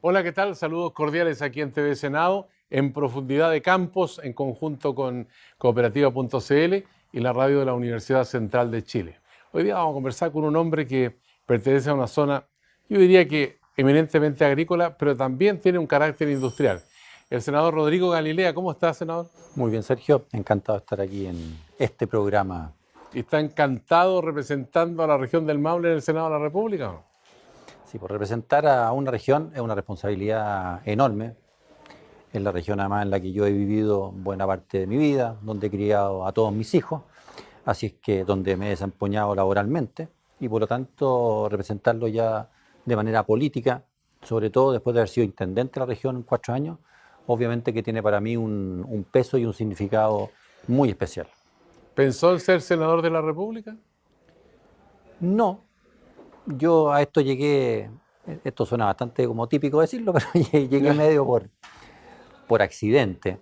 Hola, ¿qué tal? Saludos cordiales aquí en TV Senado, en Profundidad de Campos, en conjunto con Cooperativa.cl y la radio de la Universidad Central de Chile. Hoy día vamos a conversar con un hombre que pertenece a una zona, yo diría que eminentemente agrícola, pero también tiene un carácter industrial. El senador Rodrigo Galilea, ¿cómo está, senador? Muy bien, Sergio. Encantado de estar aquí en este programa. ¿Y está encantado representando a la región del Maule en el Senado de la República, o no? Sí, por representar a una región es una responsabilidad enorme. Es la región además en la que yo he vivido buena parte de mi vida, donde he criado a todos mis hijos, así es que donde me he desempeñado laboralmente y por lo tanto representarlo ya de manera política, sobre todo después de haber sido intendente de la región en 4 años, obviamente que tiene para mí un peso y un significado muy especial. ¿Pensó en ser senador de la República? No, yo a esto llegué, esto suena bastante como típico decirlo, pero llegué medio por accidente.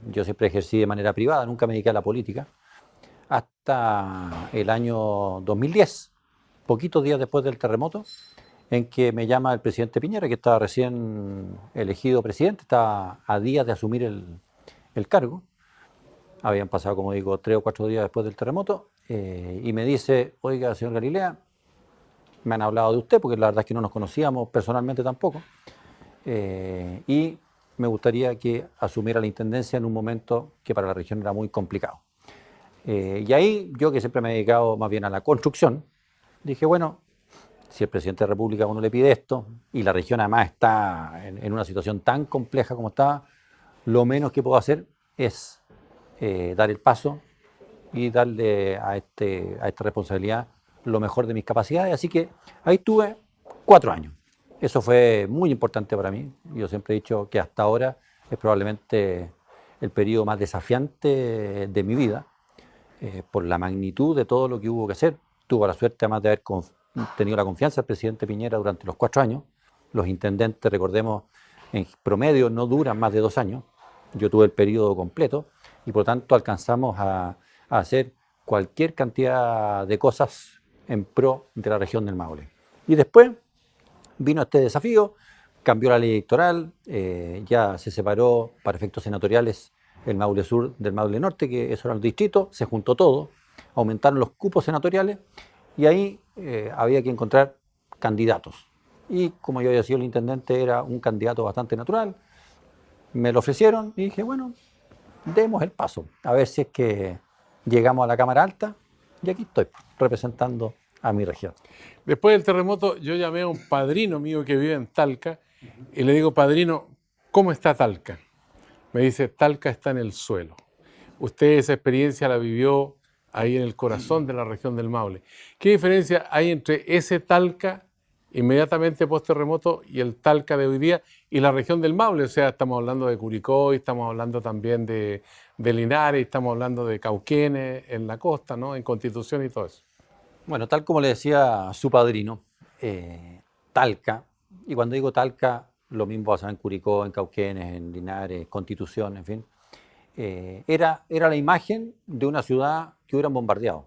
Yo siempre ejercí de manera privada, nunca me dediqué a la política, hasta el año 2010, poquitos días después del terremoto, en que me llama el presidente Piñera, que estaba recién elegido presidente, estaba a días de asumir el cargo. Habían pasado, como digo, 3 o 4 días después del terremoto, y me dice, oiga, señor Galilea, me han hablado de usted, porque la verdad es que no nos conocíamos personalmente tampoco, y me gustaría que asumiera la intendencia en un momento que para la región era muy complicado. Y ahí, yo que siempre me he dedicado más bien a la construcción, dije, bueno, si el presidente de la República a uno le pide esto, y la región además está en una situación tan compleja como estaba, lo menos que puedo hacer es dar el paso y darle a esta responsabilidad lo mejor de mis capacidades. Así que ahí estuve 4 años. Eso fue muy importante para mí. Yo siempre he dicho que hasta ahora es probablemente el periodo más desafiante de mi vida, por la magnitud de todo lo que hubo que hacer. Tuve la suerte además de haber tenido la confianza del presidente Piñera durante los 4 años. Los intendentes, recordemos, en promedio no duran más de 2 años. Yo tuve el periodo completo y por lo tanto alcanzamos a hacer cualquier cantidad de cosas en pro de la región del Maule. Y después vino este desafío, cambió la ley electoral, ya se separó para efectos senatoriales el Maule Sur del Maule Norte, que eso eran los distritos, se juntó todo, aumentaron los cupos senatoriales y ahí había que encontrar candidatos. Y como yo había sido el intendente, era un candidato bastante natural, me lo ofrecieron y dije, bueno, demos el paso, a ver si es que llegamos a la Cámara Alta y aquí estoy representando a mi región. Después del terremoto, yo llamé a un padrino mío que vive en Talca y le digo, padrino, ¿cómo está Talca? Me dice, Talca está en el suelo. Usted esa experiencia la vivió ahí en el corazón de la región del Maule. ¿Qué diferencia hay entre ese Talca inmediatamente post terremoto y el Talca de hoy día y la región del Maule? O sea, estamos hablando de Curicó, estamos hablando también de Linares, estamos hablando de Cauquenes en la costa, ¿no? En Constitución y todo eso. Bueno, tal como le decía su padrino, Talca, y cuando digo Talca, lo mismo pasa en Curicó, en Cauquenes, en Linares, Constitución, en fin, era la imagen de una ciudad que hubieran bombardeado.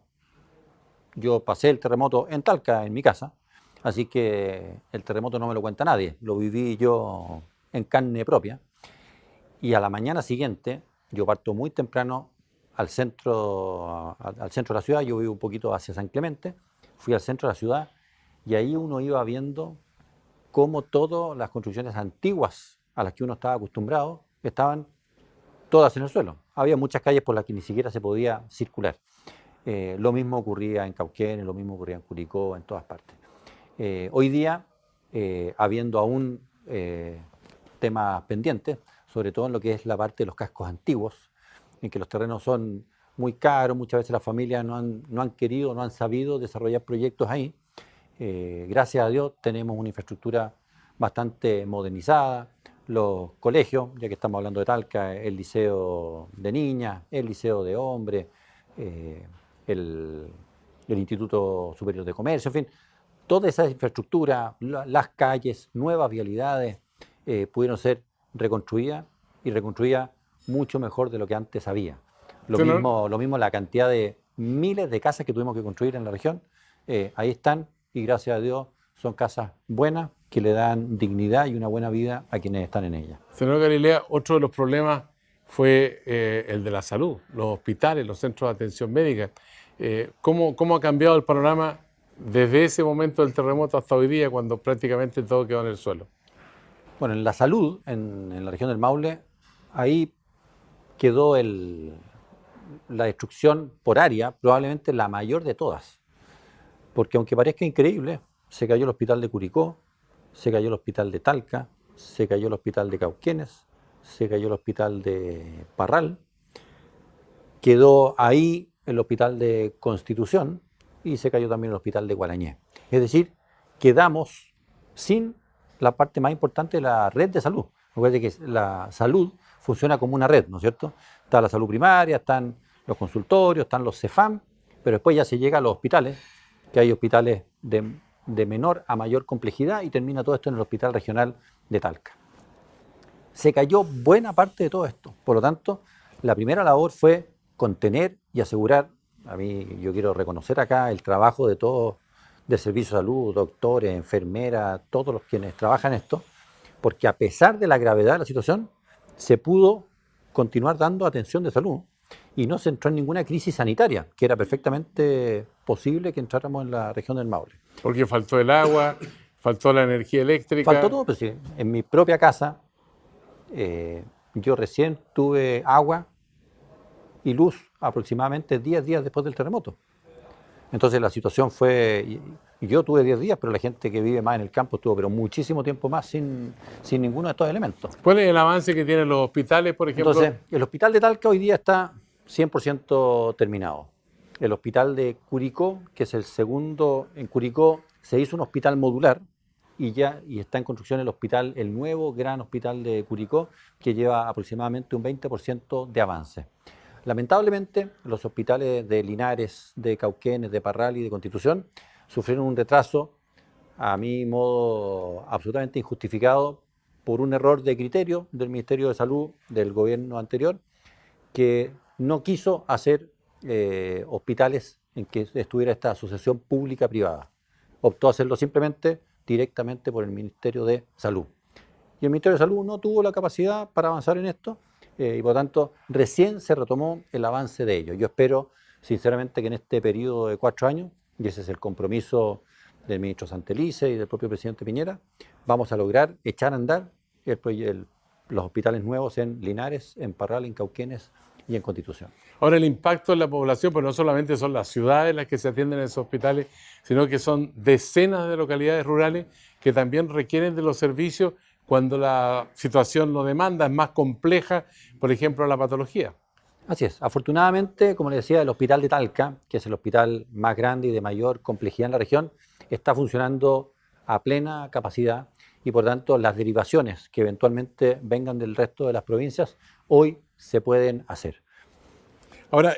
Yo pasé el terremoto en Talca, en mi casa, así que el terremoto no me lo cuenta nadie, lo viví yo en carne propia. Y a la mañana siguiente, yo parto muy temprano al centro de la ciudad, yo vivo un poquito hacia San Clemente, fui al centro de la ciudad y ahí uno iba viendo cómo todas las construcciones antiguas a las que uno estaba acostumbrado estaban todas en el suelo. Había muchas calles por las que ni siquiera se podía circular. Lo mismo ocurría en Cauquenes, lo mismo ocurría en Curicó, en todas partes. Hoy día, habiendo aún temas pendientes, sobre todo en lo que es la parte de los cascos antiguos, en que los terrenos son muy caros, muchas veces las familias no han querido, no han sabido desarrollar proyectos ahí. Gracias a Dios tenemos una infraestructura bastante modernizada, los colegios, ya que estamos hablando de Talca, el liceo de niñas, el liceo de hombres, el Instituto Superior de Comercio, en fin, toda esa infraestructura, las calles, nuevas vialidades, pudieron ser reconstruidas y reconstruidas mucho mejor de lo que antes había. Lo mismo la cantidad de miles de casas que tuvimos que construir en la región, ahí están y gracias a Dios son casas buenas que le dan dignidad y una buena vida a quienes están en ellas. Señor Galilea, otro de los problemas fue el de la salud, los hospitales, los centros de atención médica. ¿Cómo ha cambiado el panorama desde ese momento del terremoto hasta hoy día, cuando prácticamente todo quedó en el suelo? Bueno, en la salud, en la región del Maule, ahí quedó la destrucción por área, probablemente la mayor de todas. Porque aunque parezca increíble, se cayó el hospital de Curicó, se cayó el hospital de Talca, se cayó el hospital de Cauquenes, se cayó el hospital de Parral, quedó ahí el hospital de Constitución y se cayó también el hospital de Guarañé. Es decir, quedamos sin la parte más importante de la red de salud. Recuerde que la salud funciona como una red, ¿no es cierto? Está la salud primaria, están los consultorios, están los CEFAM, pero después ya se llega a los hospitales, que hay hospitales de menor a mayor complejidad, y termina todo esto en el Hospital Regional de Talca. Se cayó buena parte de todo esto. Por lo tanto, la primera labor fue contener y asegurar. Yo quiero reconocer acá el trabajo de todos del Servicio de Salud, doctores, enfermeras, todos los quienes trabajan en esto, porque a pesar de la gravedad de la situación, se pudo continuar dando atención de salud y no se entró en ninguna crisis sanitaria, que era perfectamente posible que entráramos en la región del Maule. Porque faltó el agua, faltó la energía eléctrica. Faltó todo, pues sí. En mi propia casa, yo recién tuve agua y luz aproximadamente 10 días después del terremoto. Entonces la situación fue, y yo tuve 10 días, pero la gente que vive más en el campo estuvo pero muchísimo tiempo más sin ninguno de estos elementos. ¿Cuál es el avance que tienen los hospitales, por ejemplo? Entonces, el hospital de Talca hoy día está 100% terminado. El hospital de Curicó, que es el segundo, en Curicó se hizo un hospital modular y está en construcción el nuevo gran hospital de Curicó, que lleva aproximadamente un 20% de avance. Lamentablemente, los hospitales de Linares, de Cauquenes, de Parral y de Constitución sufrieron un retraso, a mi modo absolutamente injustificado, por un error de criterio del Ministerio de Salud del gobierno anterior, que no quiso hacer hospitales en que estuviera esta asociación pública-privada. Optó a hacerlo simplemente directamente por el Ministerio de Salud. Y el Ministerio de Salud no tuvo la capacidad para avanzar en esto, y por lo tanto recién se retomó el avance de ello. Yo espero sinceramente que en este periodo de 4 años, y ese es el compromiso del ministro Santelice y del propio presidente Piñera, vamos a lograr echar a andar los hospitales nuevos en Linares, en Parral, en Cauquenes y en Constitución. Ahora, el impacto en la población, pues no solamente son las ciudades las que se atienden en esos hospitales, sino que son decenas de localidades rurales que también requieren de los servicios cuando la situación lo demanda, es más compleja, por ejemplo, la patología. Así es. Afortunadamente, como les decía, el hospital de Talca, que es el hospital más grande y de mayor complejidad en la región, está funcionando a plena capacidad y por tanto las derivaciones que eventualmente vengan del resto de las provincias hoy se pueden hacer. Ahora,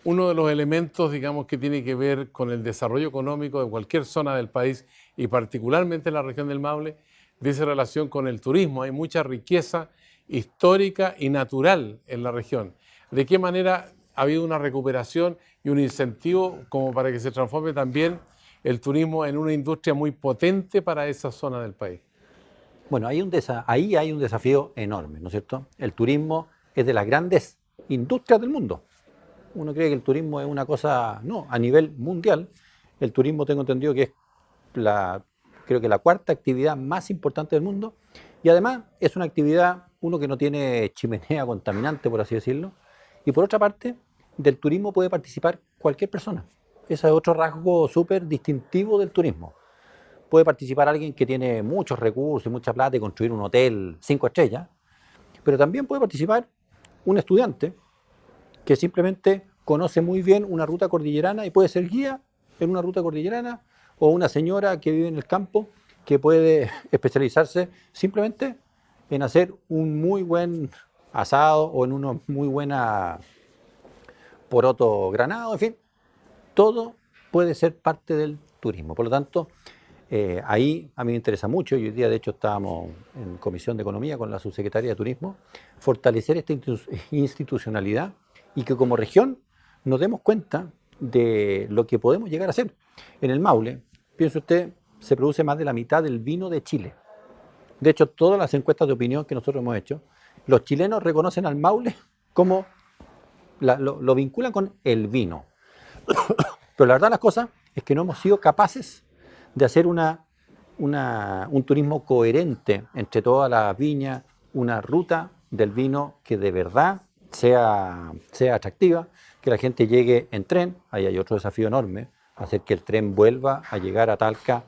uno de los elementos, digamos, que tiene que ver con el desarrollo económico de cualquier zona del país y particularmente en la región del Maule, dice relación con el turismo. Hay mucha riqueza histórica y natural en la región. ¿De qué manera ha habido una recuperación y un incentivo como para que se transforme también el turismo en una industria muy potente para esa zona del país? Bueno, ahí hay un desafío enorme, ¿no es cierto? El turismo es de las grandes industrias del mundo. Uno cree que el turismo es una cosa, no, a nivel mundial, el turismo tengo entendido que es creo que la 4ª actividad más importante del mundo, y además es una actividad, uno, que no tiene chimenea contaminante, por así decirlo, y por otra parte, del turismo puede participar cualquier persona. Ese es otro rasgo súper distintivo del turismo. Puede participar alguien que tiene muchos recursos y mucha plata y construir un hotel 5 estrellas, pero también puede participar un estudiante que simplemente conoce muy bien una ruta cordillerana y puede ser guía en una ruta cordillerana, o una señora que vive en el campo que puede especializarse simplemente en hacer un muy buen asado o en una muy buena poroto granado, en fin, todo puede ser parte del turismo. Por lo tanto, ahí a mí me interesa mucho, y hoy día de hecho estábamos en Comisión de Economía con la subsecretaria de Turismo, fortalecer esta institucionalidad y que como región nos demos cuenta de lo que podemos llegar a hacer. En el Maule, piense usted, se produce más de la mitad del vino de Chile. De hecho, todas las encuestas de opinión que nosotros hemos hecho, los chilenos reconocen al Maule como, lo vinculan con el vino. Pero la verdad las cosas es que no hemos sido capaces de hacer un turismo coherente entre todas las viñas, una ruta del vino que de verdad sea atractiva, que la gente llegue en tren. Ahí hay otro desafío enorme, hacer que el tren vuelva a llegar a Talca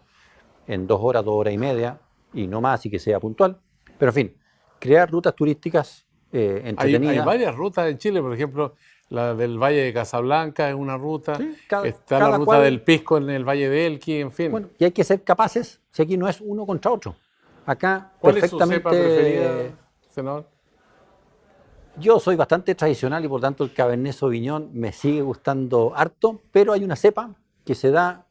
en 2 horas, 2 horas y media, y no más, y que sea puntual. Pero en fin, crear rutas turísticas entretenidas. Hay varias rutas en Chile, por ejemplo, la del Valle de Casablanca es una ruta, Sí, está la ruta del Pisco en el Valle de Elqui, en fin. Bueno, y hay que ser capaces, si aquí no es uno contra otro. Acá ¿Cuál es su perfectamente. cepa preferida, senador? Yo soy bastante tradicional y por tanto el Cabernet Sauvignon me sigue gustando harto, pero hay una cepa que se da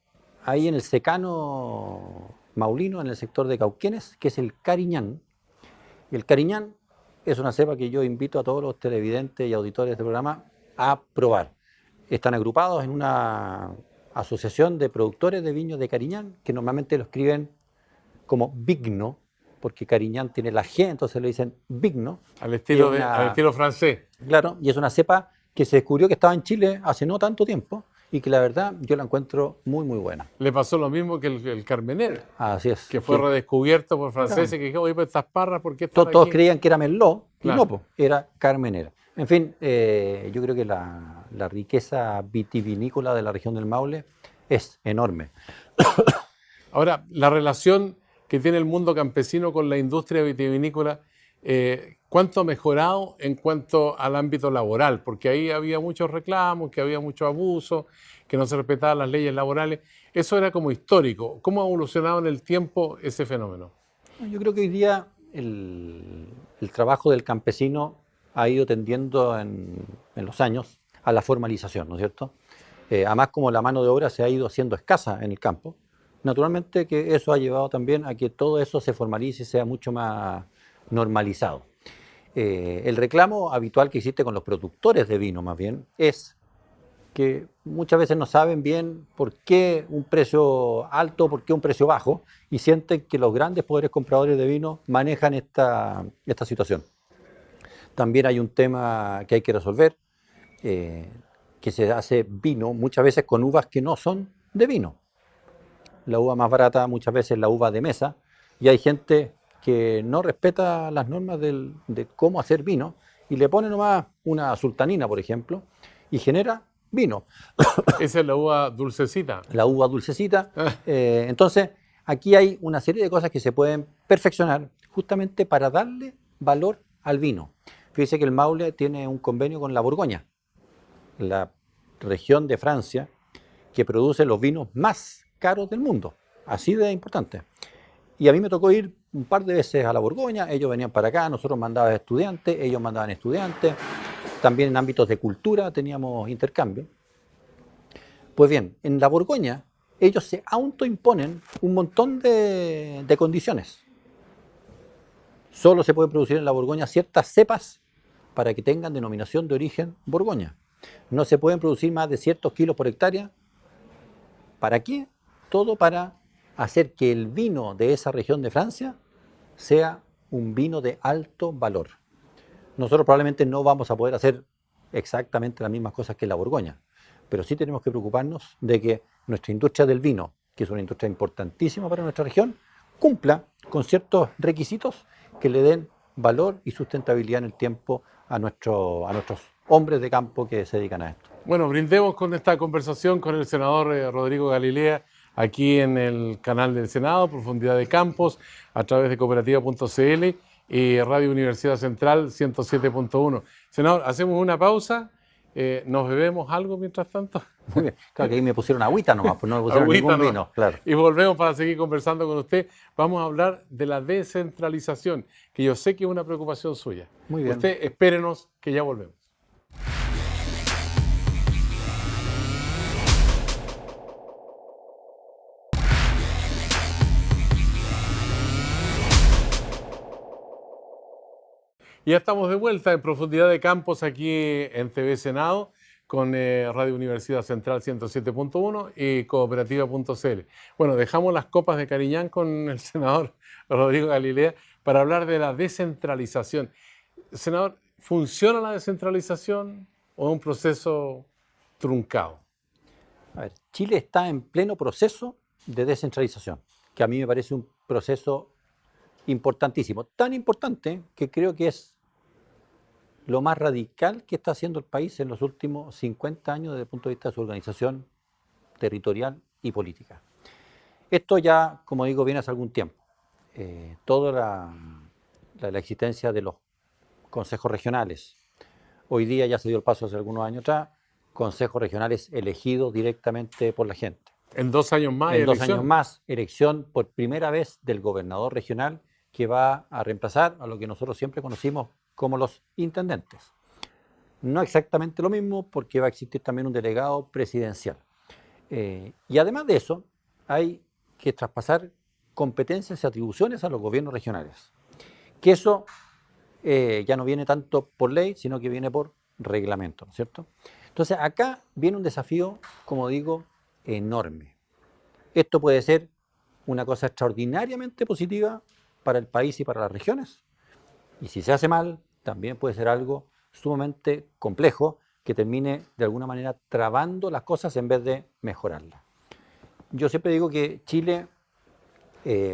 ahí en el secano maulino, en el sector de Cauquenes, que es el Cariñán. Y el Cariñán es una cepa que yo invito a todos los televidentes y auditores de este programa a probar. Están agrupados en una asociación de productores de viños de Cariñán, que normalmente lo escriben como Vigno, porque Cariñán tiene la G, entonces le dicen Vigno. Al estilo francés. Claro, y es una cepa que se descubrió que estaba en Chile hace no tanto tiempo y que la verdad yo la encuentro muy, muy buena. Le pasó lo mismo que el Carmener, Así es. que fue redescubierto por franceses, Claro. que dijeron, oye, pues estas parras, ¿por qué están Todos aquí? creían que era Merlot, Claro. y no, pues, era Carmenera. En fin, yo creo que la riqueza vitivinícola de la región del Maule es enorme. Ahora, la relación que tiene el mundo campesino con la industria vitivinícola, ¿cuánto ha mejorado en cuanto al ámbito laboral? Porque ahí había muchos reclamos, que había mucho abuso, que no se respetaban las leyes laborales. Eso era como histórico. ¿Cómo ha evolucionado en el tiempo ese fenómeno? Yo creo que hoy día el trabajo del campesino ha ido tendiendo en los años a la formalización, ¿no es cierto? Además, como la mano de obra se ha ido haciendo escasa en el campo, naturalmente que eso ha llevado también a que todo eso se formalice y sea mucho más normalizado. El reclamo habitual que existe con los productores de vino, más bien, es que muchas veces no saben bien por qué un precio alto, por qué un precio bajo, y sienten que los grandes poderes compradores de vino manejan esta situación. También hay un tema que hay que resolver, que se hace vino muchas veces con uvas que no son de vino. La uva más barata muchas veces es la uva de mesa, y hay gente que no respeta las normas de cómo hacer vino y le pone nomás una sultanina, por ejemplo, y genera vino. Esa es la uva dulcecita. La uva dulcecita. Entonces, aquí hay una serie de cosas que se pueden perfeccionar justamente para darle valor al vino. Fíjese que el Maule tiene un convenio con la Borgoña, la región de Francia que produce los vinos más caros del mundo, así de importante. Y a mí me tocó ir un par de veces a la Borgoña, ellos venían para acá, nosotros mandábamos estudiantes, ellos mandaban estudiantes, también en ámbitos de cultura teníamos intercambio. Pues bien, en la Borgoña ellos se autoimponen un montón de condiciones. Solo se pueden producir en la Borgoña ciertas cepas para que tengan denominación de origen Borgoña. No se pueden producir más de ciertos kilos por hectárea. ¿Para qué? Todo para hacer que el vino de esa región de Francia sea un vino de alto valor. Nosotros probablemente no vamos a poder hacer exactamente las mismas cosas que la Borgoña, pero sí tenemos que preocuparnos de que nuestra industria del vino, que es una industria importantísima para nuestra región, cumpla con ciertos requisitos que le den valor y sustentabilidad en el tiempo a nuestros hombres de campo que se dedican a esto. Bueno, brindemos con esta conversación con el senador Rodrigo Galilea, aquí en el canal del Senado, Profundidad de Campos, a través de cooperativa.cl y Radio Universidad Central 107.1. Senador, hacemos una pausa, nos bebemos algo mientras tanto. Muy bien, claro que ahí me pusieron agüita nomás, pues no me pusieron Agüita ningún nomás. vino, claro. Y volvemos para seguir conversando con usted. Vamos a hablar de la descentralización, que yo sé que es una preocupación suya. Muy bien. Usted espérenos que ya volvemos. Y ya estamos de vuelta en Profundidad de Campos aquí en TV Senado. con Radio Universidad Central 107.1 y cooperativa.cl. Bueno, dejamos las copas de Cariñán con el senador Rodrigo Galilea para hablar de la descentralización. Senador, ¿funciona la descentralización o es un proceso truncado? A ver, Chile está en pleno proceso de descentralización, que a mí me parece un proceso importantísimo, tan importante que creo que es lo más radical que está haciendo el país en los últimos 50 años desde el punto de vista de su organización territorial y política. Esto ya, como digo, viene hace algún tiempo. Toda la existencia de los consejos regionales. Hoy día ya se dio el paso hace algunos años atrás, consejos regionales elegidos directamente por la gente. En 2 años más. En 2 años más, elección por primera vez del gobernador regional que va a reemplazar a lo que nosotros siempre conocimos como los intendentes. No exactamente lo mismo porque va a existir también un delegado presidencial. Y además de eso, hay que traspasar competencias y atribuciones a los gobiernos regionales. Que eso ya no viene tanto por ley, sino que viene por reglamento, ¿no es cierto? Entonces acá viene un desafío, como digo, enorme. Esto puede ser una cosa extraordinariamente positiva para el país y para las regiones. Y si se hace mal, también puede ser algo sumamente complejo que termine de alguna manera trabando las cosas en vez de mejorarlas. Yo siempre digo que Chile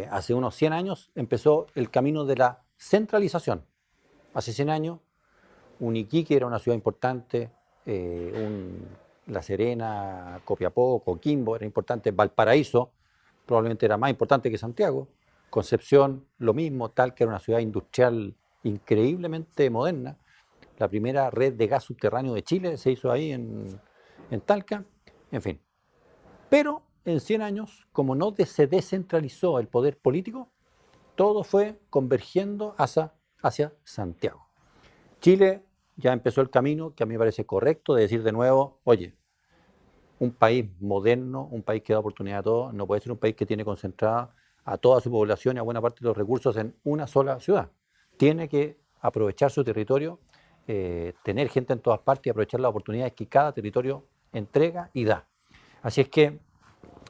hace unos 100 años empezó el camino de la centralización. Hace 100 años, Iquique era una ciudad importante, La Serena, Copiapó, Coquimbo era importante, Valparaíso probablemente era más importante que Santiago, Concepción lo mismo, Talca era una ciudad industrial increíblemente moderna. La primera red de gas subterráneo de Chile se hizo ahí en Talca, en fin. Pero en 100 años, como no se descentralizó el poder político, todo fue convergiendo hacia Santiago. Chile ya empezó el camino que a mí me parece correcto de decir de nuevo, oye, un país moderno, un país que da oportunidad a todos, no puede ser un país que tiene concentrada a toda su población y a buena parte de los recursos en una sola ciudad. Tiene que aprovechar su territorio, tener gente en todas partes y aprovechar las oportunidades que cada territorio entrega y da. Así es que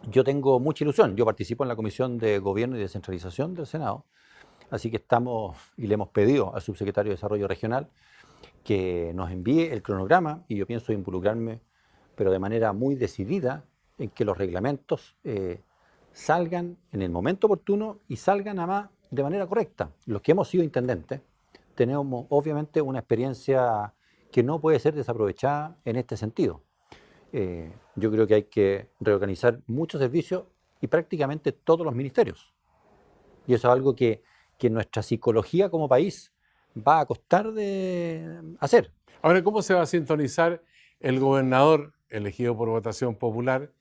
yo tengo mucha ilusión. Yo participo en la Comisión de Gobierno y Descentralización del Senado, así que estamos y le hemos pedido al subsecretario de Desarrollo Regional que nos envíe el cronograma y yo pienso involucrarme, pero de manera muy decidida, en que los reglamentos salgan en el momento oportuno y salgan además de manera correcta. Los que hemos sido intendentes tenemos obviamente una experiencia que no puede ser desaprovechada en este sentido. Yo creo que hay que reorganizar muchos servicios y prácticamente todos los ministerios. Y eso es algo que nuestra psicología como país va a costar de hacer. Ahora, ¿cómo se va a sintonizar el gobernador elegido por votación popular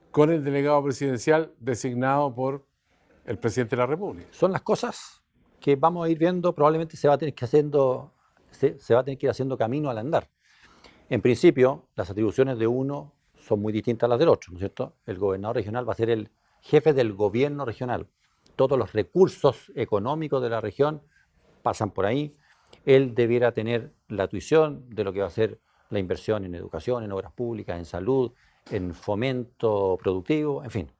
con el delegado presidencial designado por el presidente de la República? Son las cosas que vamos a ir viendo, probablemente se va a tener que ir haciendo camino al andar. En principio, las atribuciones de uno son muy distintas a las del otro, ¿no es cierto? El gobernador regional va a ser el jefe del gobierno regional. Todos los recursos económicos de la región pasan por ahí. Él debiera tener la tuición de lo que va a ser la inversión en educación, en obras públicas, en salud, en fomento productivo, en fin.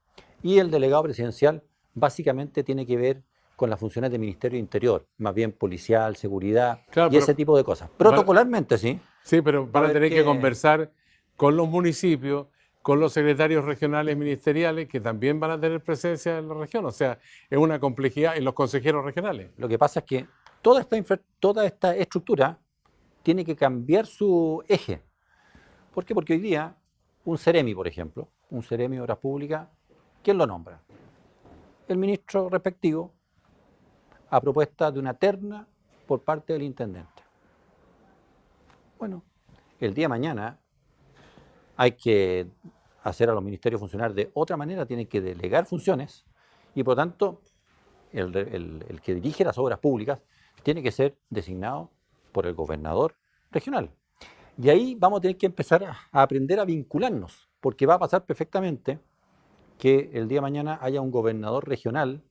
Y el delegado presidencial básicamente tiene que ver con las funciones del Ministerio de Interior, más bien policial, seguridad, claro, y ese tipo de cosas. Protocolarmente, sí. Sí, pero van a tener que conversar con los municipios, con los secretarios regionales ministeriales, que también van a tener presencia en la región. O sea, es una complejidad en los consejeros regionales. Lo que pasa es que toda esta estructura tiene que cambiar su eje. ¿Por qué? Porque hoy día un Ceremi, por ejemplo, un Ceremi de Obras Públicas, ¿quién lo nombra? El ministro respectivo, a propuesta de una terna por parte del intendente. Bueno, el día de mañana hay que hacer a los ministerios funcionar de otra manera, tienen que delegar funciones y por tanto el que dirige las obras públicas tiene que ser designado por el gobernador regional. Y ahí vamos a tener que empezar a aprender a vincularnos, porque va a pasar perfectamente que el día de mañana haya un gobernador regional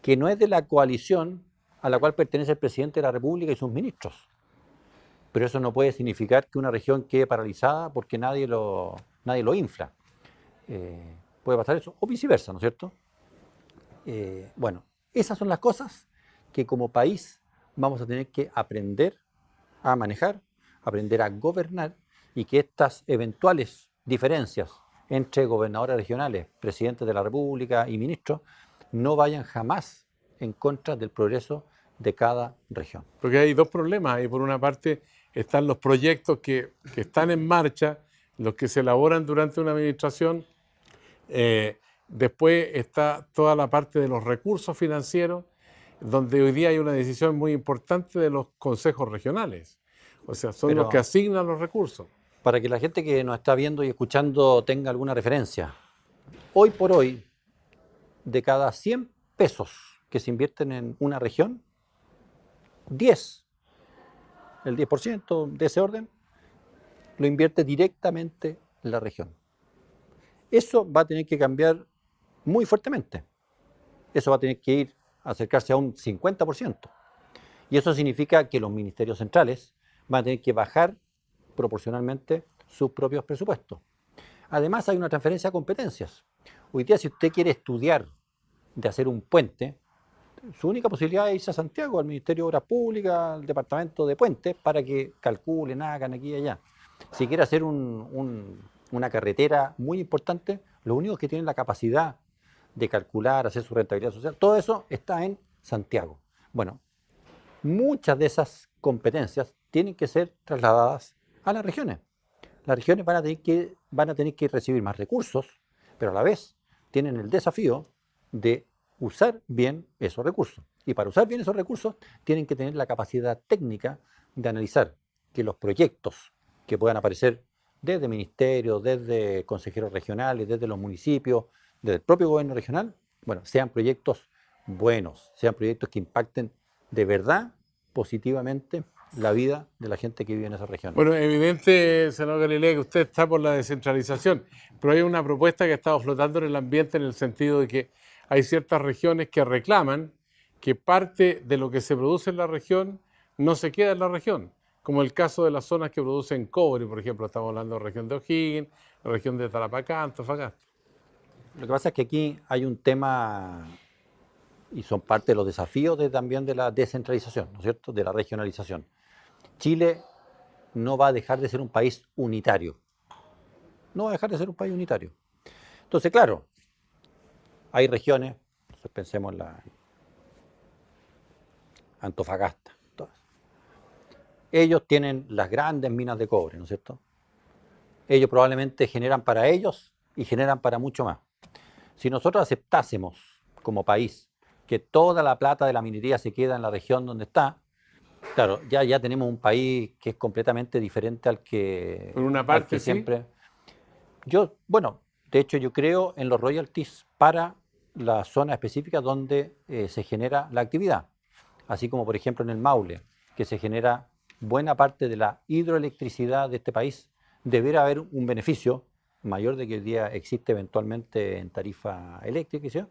que no es de la coalición a la cual pertenece el presidente de la República y sus ministros. pero eso no puede significar que una región quede paralizada porque nadie lo infla. Puede pasar eso, o viceversa, ¿no es cierto? Bueno, esas son las cosas que como país vamos a tener que aprender a manejar, aprender a gobernar, y que estas eventuales diferencias entre gobernadores regionales, presidentes de la República y ministros no vayan jamás en contra del progreso de cada región. Porque hay dos problemas. Ahí por una parte están los proyectos que están en marcha, los que se elaboran durante una administración. Después está toda la parte de los recursos financieros, donde hoy día hay una decisión muy importante de los consejos regionales. O sea, son los que asignan los recursos. Para que la gente que nos está viendo y escuchando tenga alguna referencia, hoy por hoy, de cada 100 pesos que se invierten en una región, 10, el 10% de ese orden, lo invierte directamente la región. Eso va a tener que cambiar muy fuertemente. Eso va a tener que acercarse a un 50%. Y eso significa que los ministerios centrales van a tener que bajar proporcionalmente sus propios presupuestos. Además, hay una transferencia de competencias. Hoy día, si usted quiere estudiar de hacer un puente, su única posibilidad es irse a Santiago, al Ministerio de Obras Públicas, al Departamento de Puentes, para que calculen, hagan aquí y allá. Si quiere hacer una carretera muy importante, los únicos que tienen la capacidad de calcular, hacer su rentabilidad social, todo eso está en Santiago. Bueno, muchas de esas competencias tienen que ser trasladadas a las regiones. Las regiones van a tener que recibir más recursos, pero a la vez tienen el desafío de usar bien esos recursos. Y para usar bien esos recursos tienen que tener la capacidad técnica de analizar que los proyectos que puedan aparecer desde ministerios, desde consejeros regionales, desde los municipios, desde el propio gobierno regional, bueno, sean proyectos buenos, sean proyectos que impacten de verdad positivamente la vida de la gente que vive en esa región. Bueno, evidente, senador Galilea, que usted está por la descentralización, pero hay una propuesta que ha estado flotando en el ambiente en el sentido de que hay ciertas regiones que reclaman que parte de lo que se produce en la región no se queda en la región, como el caso de las zonas que producen cobre, por ejemplo, estamos hablando de la región de O'Higgins, la región de Tarapacá, Antofagasta. Lo que pasa es que aquí hay un tema, y son parte de los desafíos también de la descentralización, ¿no es cierto?, de la regionalización. Chile no va a dejar de ser un país unitario. No va a dejar de ser un país unitario. Entonces, claro, hay regiones, pensemos en la Antofagasta, todas. Ellos tienen las grandes minas de cobre, ¿no es cierto? Ellos probablemente generan para ellos y generan para mucho más. Si nosotros aceptásemos como país que toda la plata de la minería se queda en la región donde está, claro, ya tenemos un país que es completamente diferente al que, Por una parte, siempre. Bueno, de hecho yo creo en los royalties para la zona específica donde se genera la actividad. Así como por ejemplo en el Maule, que se genera buena parte de la hidroelectricidad de este país, deberá haber un beneficio mayor de que hoy día existe eventualmente en tarifa eléctrica, ¿sí?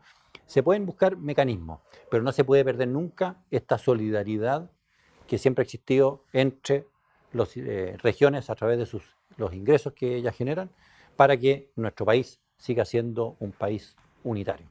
Se pueden buscar mecanismos, pero no se puede perder nunca esta solidaridad que siempre ha existido entre las regiones a través de los ingresos que ellas generan, para que nuestro país siga siendo un país unitario.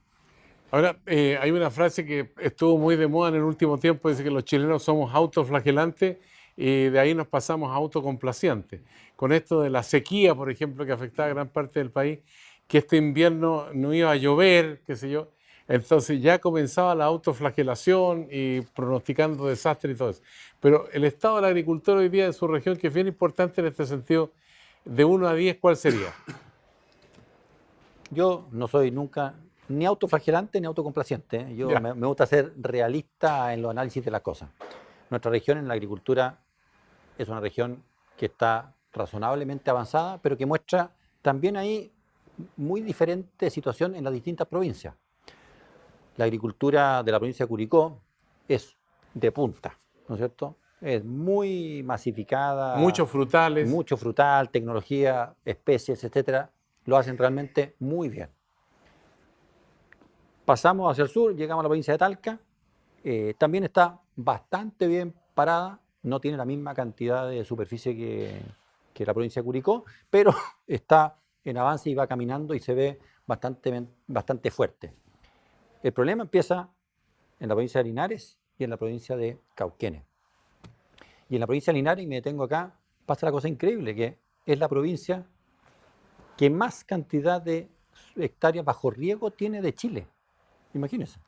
Ahora, hay una frase que estuvo muy de moda en el último tiempo, dice que los chilenos somos autoflagelantes y de ahí nos pasamos a autocomplacientes. Con esto de la sequía, por ejemplo, que afectaba a gran parte del país, que este invierno no iba a llover, qué sé yo, entonces ya comenzaba la autoflagelación y pronosticando desastres y todo eso. Pero el estado de la agricultura hoy día de su región, que es bien importante en este sentido, de 1 a 10, ¿cuál sería? Yo no soy nunca ni autoflagelante ni autocomplaciente. Yo me gusta ser realista en los análisis de las cosas. Nuestra región en la agricultura es una región que está razonablemente avanzada, pero que muestra también ahí muy diferente situación en las distintas provincias. La agricultura de la provincia de Curicó es de punta, ¿no es cierto? Es muy masificada. Muchos frutales. Mucho frutal, tecnología, especies, etcétera. Lo hacen realmente muy bien. Pasamos hacia el sur, llegamos a la provincia de Talca. También está bastante bien parada, no tiene la misma cantidad de superficie que la provincia de Curicó, pero está en avance y va caminando y se ve bastante fuerte. El problema empieza en la provincia de Linares y en la provincia de Cauquenes. Y en la provincia de Linares, y me detengo acá, pasa la cosa increíble, que es la provincia que más cantidad de hectáreas bajo riego tiene de Chile. Imagínense.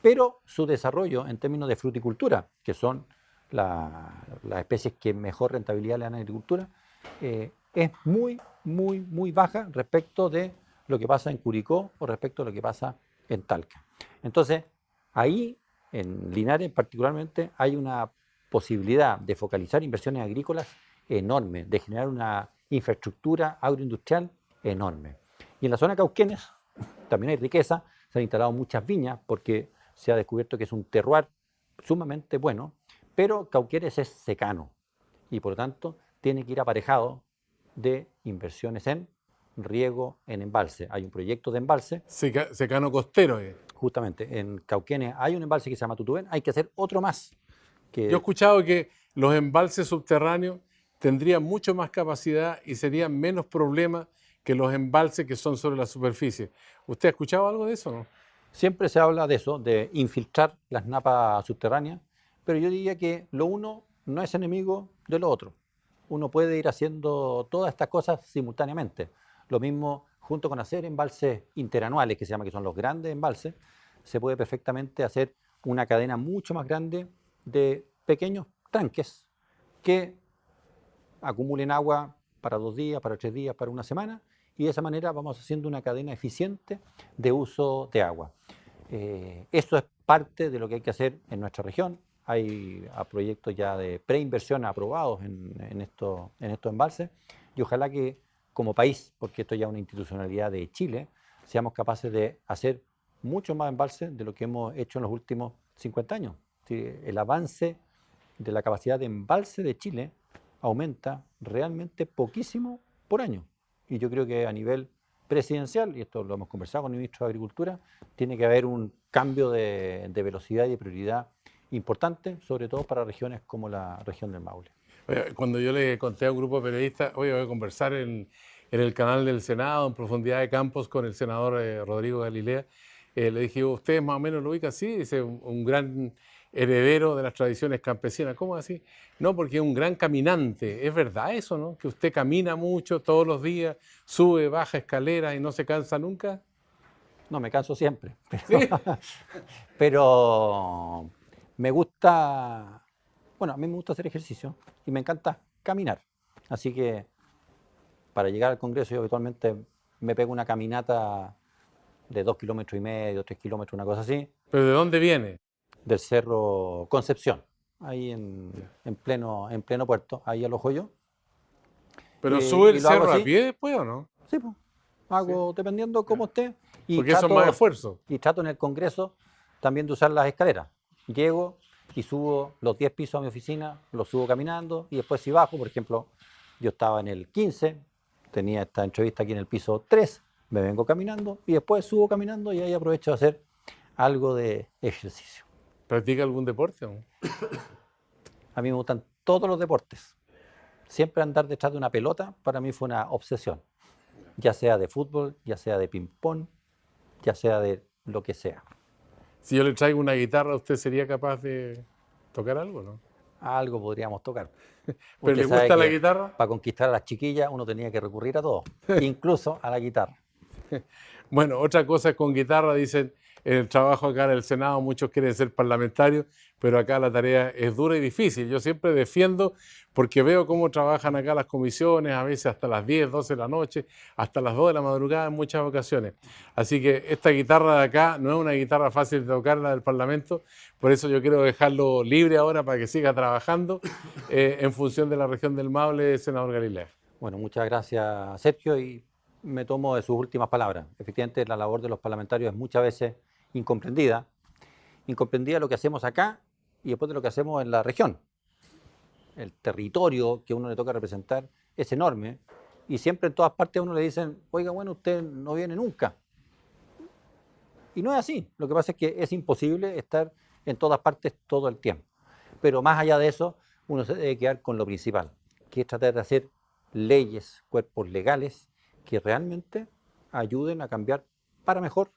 Pero su desarrollo en términos de fruticultura, que son las especies que mejor rentabilidad le dan a la agricultura, es muy baja respecto de lo que pasa en Curicó o respecto a lo que pasa en Talca. Entonces, ahí, en Linares particularmente, hay una posibilidad de focalizar inversiones agrícolas enorme, de generar una infraestructura agroindustrial enorme. Y en la zona de Cauquenes también hay riqueza, se han instalado muchas viñas porque se ha descubierto que es un terroir sumamente bueno, pero Cauquenes es secano y por lo tanto tiene que ir aparejado de inversiones en riego, en embalse. Hay un proyecto de embalse. Secano costero. Justamente, en Cauquenes hay un embalse que se llama Tutubén, hay que hacer otro más. Yo he escuchado que los embalses subterráneos tendrían mucho más capacidad y serían menos problemas que los embalses que son sobre la superficie. ¿Usted ha escuchado algo de eso, no? Siempre se habla de eso, de infiltrar las napas subterráneas, pero yo diría que lo uno no es enemigo de lo otro. Uno puede ir haciendo todas estas cosas simultáneamente. Lo mismo junto con hacer embalses interanuales, que se llama, que son los grandes embalses, se puede perfectamente hacer una cadena mucho más grande de pequeños tanques que acumulen agua para 2 días, para 3 días, para una semana, y de esa manera vamos haciendo una cadena eficiente de uso de agua. Eso es parte de lo que hay que hacer en nuestra región. Hay proyectos ya de preinversión aprobados en estos embalses, y ojalá que como país, porque esto ya es una institucionalidad de Chile, seamos capaces de hacer mucho más embalses de lo que hemos hecho en los últimos 50 años. El avance de la capacidad de embalse de Chile aumenta realmente poquísimo por año. Y yo creo que a nivel presidencial, y esto lo hemos conversado con el ministro de Agricultura, tiene que haber un cambio de velocidad y de prioridad importante, sobre todo para regiones como la región del Maule. Cuando yo le conté a un grupo de periodistas, oye, voy a conversar en el canal del Senado, en Profundidad de Campos, con el senador Rodrigo Galilea, le dije, ¿ustedes más o menos lo ubican así? Dice, un gran heredero de las tradiciones campesinas. ¿Cómo así? No, porque es un gran caminante. ¿Es verdad eso, no? Que usted camina mucho todos los días, sube, baja escaleras y no se cansa nunca. No, me canso siempre, ¿Sí? pero me gusta, bueno, a mí me gusta hacer ejercicio y me encanta caminar. Así que para llegar al Congreso yo habitualmente me pego una caminata de 2,5 kilómetros, 3 kilómetros, una cosa así. ¿Pero de dónde viene? Del Cerro Concepción, ahí en pleno puerto, ahí a los Joyos. ¿Pero sube el lo hago cerro a así. pie después o no? Sí, pues, hago dependiendo cómo esté. Y Porque eso es más esfuerzo. Y trato en el Congreso también de usar las escaleras. Llego y subo los 10 pisos a mi oficina, los subo caminando y después si bajo, por ejemplo, yo estaba en el 15, tenía esta entrevista aquí en el piso 3, me vengo caminando y después subo caminando y ahí aprovecho de hacer algo de ejercicio. ¿Practica algún deporte? ¿No? A mí me gustan todos los deportes. Siempre andar detrás de una pelota para mí fue una obsesión. Ya sea de fútbol, ya sea de ping-pong, ya sea de lo que sea. Si yo le traigo una guitarra, ¿usted sería capaz de tocar algo, no? Algo podríamos tocar. ¿Pero le gusta la guitarra? Para conquistar a las chiquillas uno tenía que recurrir a todo, incluso a la guitarra. Bueno, otra cosa es con guitarra, dicen, en el trabajo acá en el Senado muchos quieren ser parlamentarios, pero acá la tarea es dura y difícil. Yo siempre defiendo porque veo cómo trabajan acá las comisiones, a veces hasta las 10, 12 de la noche, hasta las 2 de la madrugada en muchas ocasiones. Así que esta guitarra de acá no es una guitarra fácil de tocar, la del Parlamento, por eso yo quiero dejarlo libre ahora para que siga trabajando en función de la región del Maule, senador Galilea. Bueno, muchas gracias, Sergio, y me tomo de sus últimas palabras. Efectivamente, la labor de los parlamentarios es muchas veces incomprendida lo que hacemos acá y después de lo que hacemos en la región. El territorio que a uno le toca representar es enorme y siempre en todas partes a uno le dicen, oiga, bueno, usted no viene nunca. Y no es así. Lo que pasa es que es imposible estar en todas partes todo el tiempo. Pero más allá de eso, uno se debe quedar con lo principal, que es tratar de hacer leyes, cuerpos legales que realmente ayuden a cambiar para mejor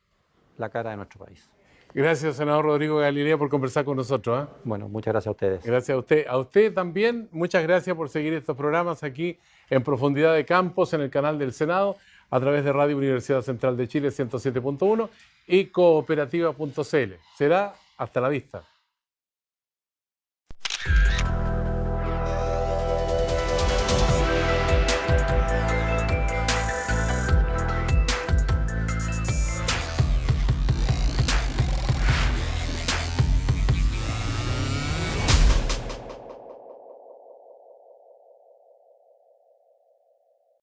la cara de nuestro país. Gracias, senador Rodrigo Galilea, por conversar con nosotros. Bueno, muchas gracias a ustedes. Gracias a usted. A usted también, muchas gracias por seguir estos programas aquí en Profundidad de Campos, en el canal del Senado, a través de Radio Universidad Central de Chile 107.1 y cooperativa.cl. Será hasta la vista.